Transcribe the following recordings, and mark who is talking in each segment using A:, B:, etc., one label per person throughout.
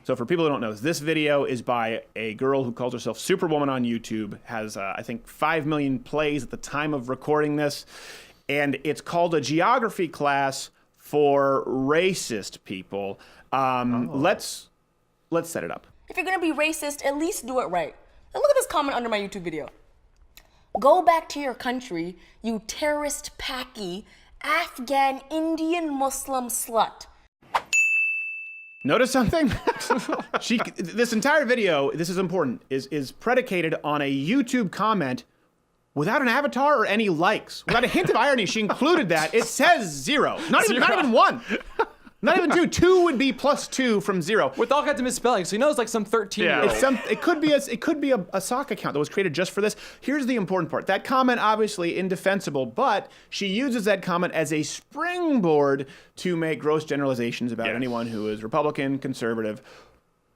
A: So for people who don't know, this video is by a girl who calls herself Superwoman on YouTube, has, I think, 5 million plays at the time of recording this, and it's called a geography class for racist people. Let's set it up.
B: If you're gonna be racist, at least do it right. And look at this comment under my YouTube video. Go back to your country, you terrorist Paki, Afghan Indian Muslim slut.
A: Notice something? This entire video, this is important, is predicated on a YouTube comment without an avatar or any likes. Without a hint of irony, she included that. It says 0. Not even 1. Not even 2. 2 would be +2 from 0.
C: With all kinds of misspelling, so he knows like some 13-year-old.
A: It could be a sock account that was created just for this. Here's the important part. That comment, obviously indefensible, but she uses that comment as a springboard to make gross generalizations about anyone who is Republican, conservative,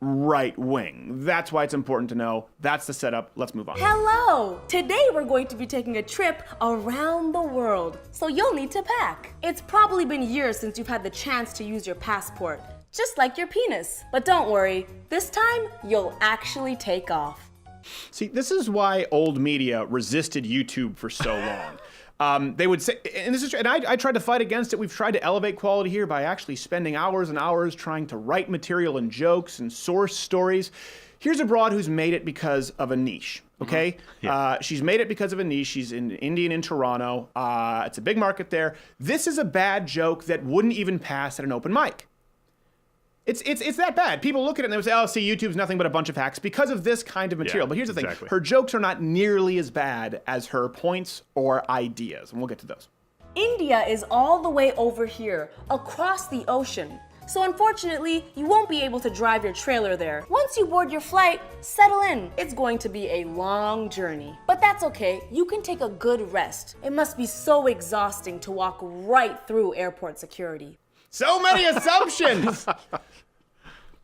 A: right-wing. That's why it's important to know. That's the setup. Let's move on.
B: Hello! Today we're going to be taking a trip around the world, so you'll need to pack. It's probably been years since you've had the chance to use your passport, just like your penis. But don't worry, this time you'll actually take off.
A: See, this is why old media resisted YouTube for so long. They would say, and this is true, and I tried to fight against it. We've tried to elevate quality here by actually spending hours and hours trying to write material and jokes and source stories. Here's a broad who's made it because of a niche, okay? She's made it because of a niche. She's in Indian in Toronto. It's a big market there. This is a bad joke that wouldn't even pass at an open mic. It's that bad. People look at it and they would say, oh, see, YouTube's nothing but a bunch of hacks because of this kind of material. But here's the thing. Her jokes are not nearly as bad as her points or ideas. And we'll get to those.
B: India is all the way over here, across the ocean. So unfortunately, you won't be able to drive your trailer there. Once you board your flight, settle in. It's going to be a long journey. But that's okay. You can take a good rest. It must be so exhausting to walk right through airport security.
A: So many assumptions.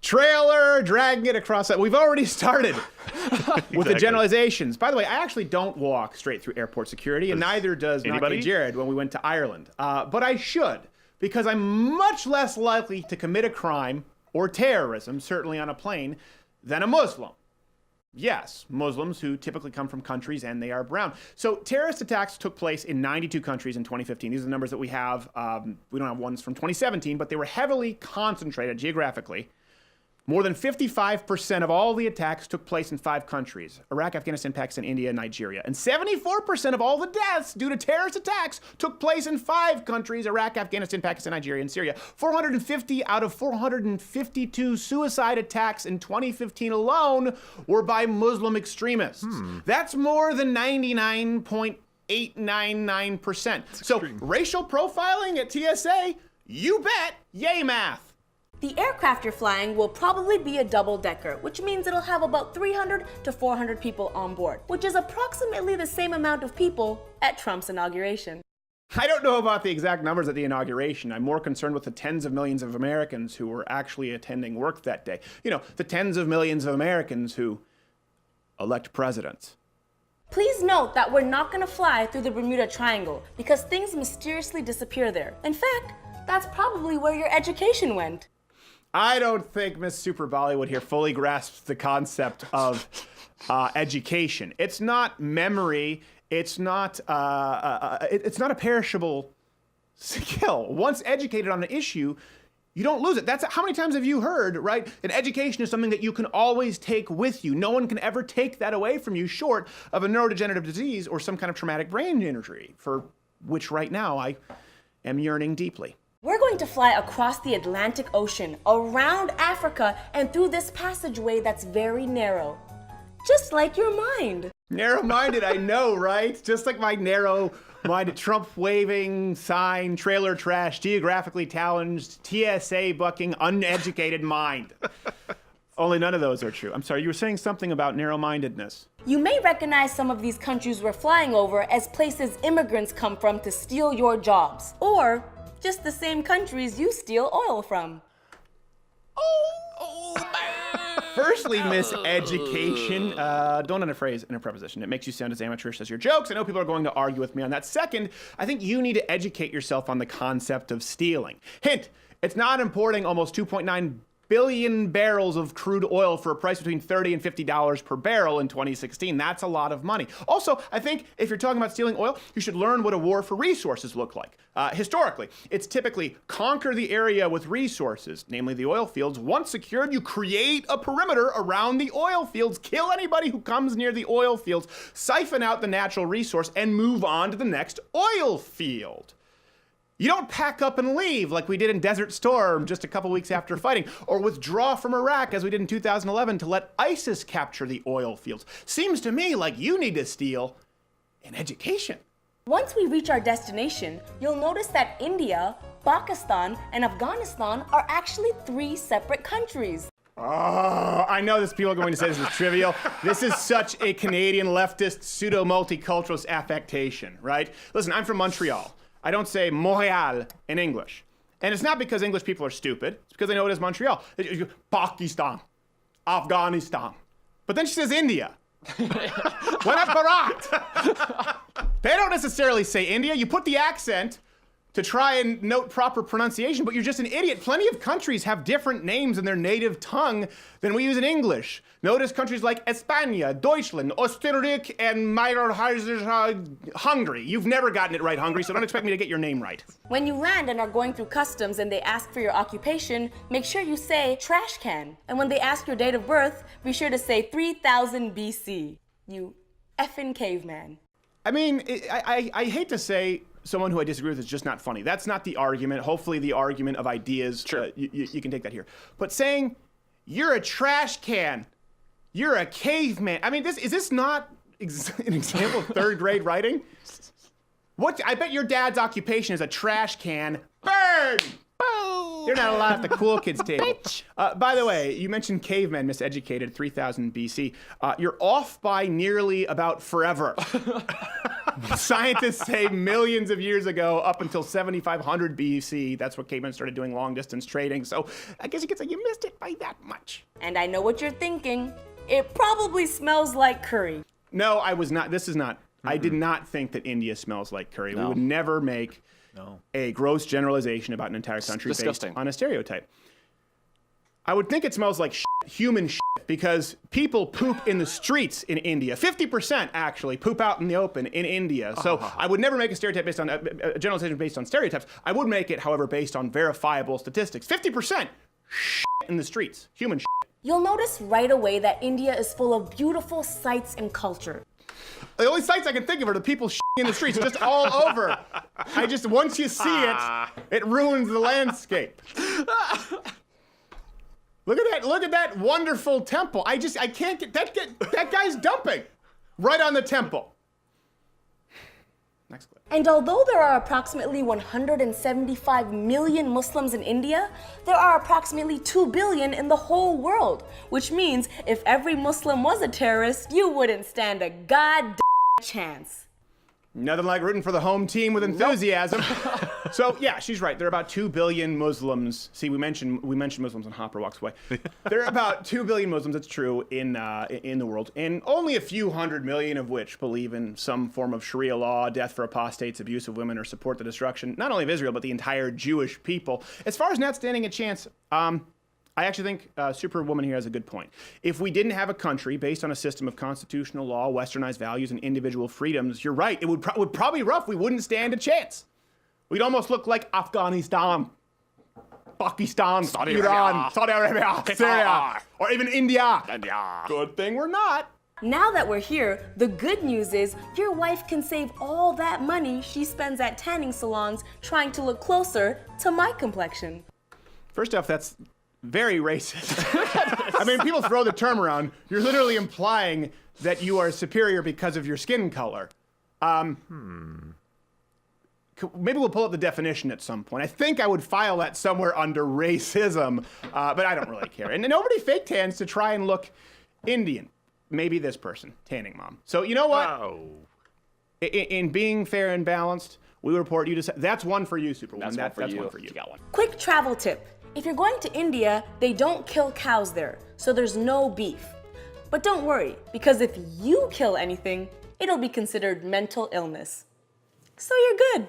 A: Trailer, dragging it across that. We've already started with the generalizations. By the way, I actually don't walk straight through airport security, and neither does Naki Jared when we went to Ireland. But I should, because I'm much less likely to commit a crime or terrorism, certainly on a plane, than a Muslim. Yes, Muslims who typically come from countries and they are brown. So terrorist attacks took place in 92 countries in 2015. These are the numbers that we have. We don't have ones from 2017, but they were heavily concentrated geographically. More than 55% of all the attacks took place in 5 countries: Iraq, Afghanistan, Pakistan, India, and Nigeria. And 74% of all the deaths due to terrorist attacks took place in 5 countries: Iraq, Afghanistan, Pakistan, Nigeria, and Syria. 450 out of 452 suicide attacks in 2015 alone were by Muslim extremists. That's more than 99.899%. So racial profiling at TSA, you bet, yay math.
B: The aircraft you're flying will probably be a double-decker, which means it'll have about 300 to 400 people on board, which is approximately the same amount of people at Trump's inauguration.
A: I don't know about the exact numbers at the inauguration. I'm more concerned with the tens of millions of Americans who were actually attending work that day. You know, the tens of millions of Americans who elect presidents.
B: Please note that we're not going to fly through the Bermuda Triangle because things mysteriously disappear there. In fact, that's probably where your education went.
A: I don't think Miss Super Bollywood here fully grasps the concept of education. It's not memory. It's not a perishable skill. Once educated on an issue, you don't lose it. That's how many times have you heard, right? That education is something that you can always take with you. No one can ever take that away from you, short of a neurodegenerative disease or some kind of traumatic brain injury, for which right now I am yearning deeply.
B: We're going to fly across the Atlantic Ocean, around Africa, and through this passageway that's very narrow. Just like your mind.
A: Narrow-minded, I know, right? Just like my narrow-minded Trump-waving sign, trailer trash, geographically challenged, TSA-bucking, uneducated mind. Only none of those are true. I'm sorry, you were saying something about narrow-mindedness.
B: You may recognize some of these countries we're flying over as places immigrants come from to steal your jobs. Or just the same countries you steal oil from.
A: Firstly, miseducation. Don't unphrase in a preposition. It makes you sound as amateurish as your jokes. I know people are going to argue with me on that. Second, I think you need to educate yourself on the concept of stealing. Hint, it's not importing almost $2.9 billion barrels of crude oil for a price between $30 and $50 per barrel in 2016. That's a lot of money. Also, I think if you're talking about stealing oil, you should learn what a war for resources look like. Historically, it's typically conquer the area with resources, namely the oil fields. Once secured, you create a perimeter around the oil fields, kill anybody who comes near the oil fields, siphon out the natural resource, and move on to the next oil field. You don't pack up and leave like we did in Desert Storm just a couple weeks after fighting, or withdraw from Iraq as we did in 2011 to let ISIS capture the oil fields. Seems to me like you need to steal an education.
B: Once we reach our destination, you'll notice that India, Pakistan, and Afghanistan are actually 3 separate countries.
A: Oh, I know this people are going to say this is trivial. This is such a Canadian leftist pseudo-multiculturalist affectation, right? Listen, I'm from Montreal. I don't say Montréal in English. And it's not because English people are stupid. It's because they know it is Montreal. Pakistan, Afghanistan. But then she says India. Why not Bharat? They don't necessarily say India. You put the accent to try and note proper pronunciation, but you're just an idiot. Plenty of countries have different names in their native tongue than we use in English. Notice countries like España, Deutschland, Österreich, and Hungary. You've never gotten it right, Hungary, so don't expect me to get your name right.
B: When you land and are going through customs and they ask for your occupation, make sure you say trash can. And when they ask your date of birth, be sure to say 3000 BC. You effing caveman.
A: I mean, I hate to say someone who I disagree with is just not funny. That's not the argument. Hopefully the argument of ideas, sure. You can take that here. But saying, you're a trash can, you're a caveman. I mean, is this not an example of third grade writing? What? I bet your dad's occupation is a trash can. Burn! You're not allowed at the cool kids table. By the way, you mentioned cavemen, miseducated, 3000 BC. You're off by nearly about forever. Scientists say millions of years ago, up until 7500 BC, that's what cavemen started doing long distance trading. So I guess you could say you missed it by that much.
B: And I know what you're thinking. It probably smells like curry.
A: No, I was not. This is not. I did not think that India smells like curry. No. We would never make a gross generalization about an entire country based on a stereotype. I would think it smells like human shit, because people poop in the streets in India. 50% actually poop out in the open in India. So I would never make a stereotype based on a generalization based on stereotypes. I would make it, however, based on verifiable statistics. 50% in the streets, human shit.
B: You'll notice right away that India is full of beautiful sights and culture.
A: The only sights I can think of are the people in the streets, just all over. Once you see it, it ruins the landscape. Look at that wonderful temple. I can't get that guy's dumping right on the temple. Next clip.
B: And although there are approximately 175 million Muslims in India, there are approximately 2 billion in the whole world, which means if every Muslim was a terrorist, you wouldn't stand a goddamn chance.
A: Nothing like rooting for the home team with enthusiasm. So yeah, she's right. There are about 2 billion Muslims. See, we mentioned Muslims on Hopper Walks Away. There are about 2 billion Muslims. That's true in the world, and only a few hundred million of which believe in some form of Sharia law, death for apostates, abuse of women, or support the destruction not only of Israel but the entire Jewish people. As far as not standing a chance, I actually think Superwoman here has a good point. If we didn't have a country based on a system of constitutional law, westernized values, and individual freedoms, you're right, it would probably be rough. We wouldn't stand a chance. We'd almost look like Afghanistan, Pakistan, Iran, Saudi Arabia, Syria, or even India. Good thing we're not.
B: Now that we're here, the good news is your wife can save all that money she spends at tanning salons trying to look closer to my complexion.
A: First off, that's very racist. I mean, people throw the term around. You're literally implying that you are superior because of your skin color. Maybe we'll pull up the definition at some point. I think I would file that somewhere under racism, but I don't really care. And nobody fake tans to try and look Indian. Maybe this person, tanning mom. So you know what?
D: Oh.
A: In being fair and balanced, we report you to. That's one for you, Superwoman. That's one for you.
D: You got one.
B: Quick travel tip. If you're going to India, they don't kill cows there, so there's no beef. But don't worry, because if you kill anything, it'll be considered mental illness. So you're good.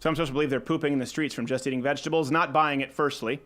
A: So I'm supposed to believe they're pooping in the streets from just eating vegetables, not buying it, firstly.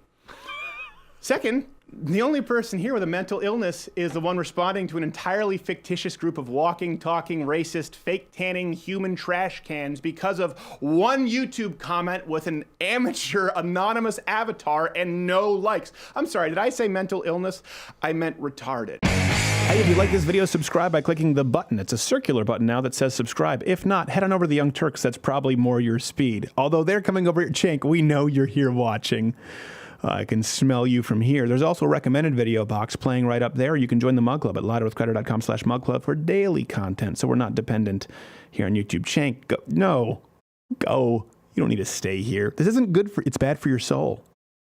A: Second, the only person here with a mental illness is the one responding to an entirely fictitious group of walking, talking, racist, fake tanning human trash cans because of one YouTube comment with an amateur anonymous avatar and no likes. I'm sorry, did I say mental illness? I meant retarded. Hey, if you like this video, subscribe by clicking the button. It's a circular button now that says subscribe. If not, head on over to the Young Turks. That's probably more your speed. Although they're coming over here, Cenk, we know you're here watching. I can smell you from here. There's also a recommended video box playing right up there. You can join the Mug Club at louderwithcrowder.com/mugclub for daily content, so we're not dependent here on YouTube. Cenk, go. No. Go. You don't need to stay here. This isn't good for, it's bad for your soul.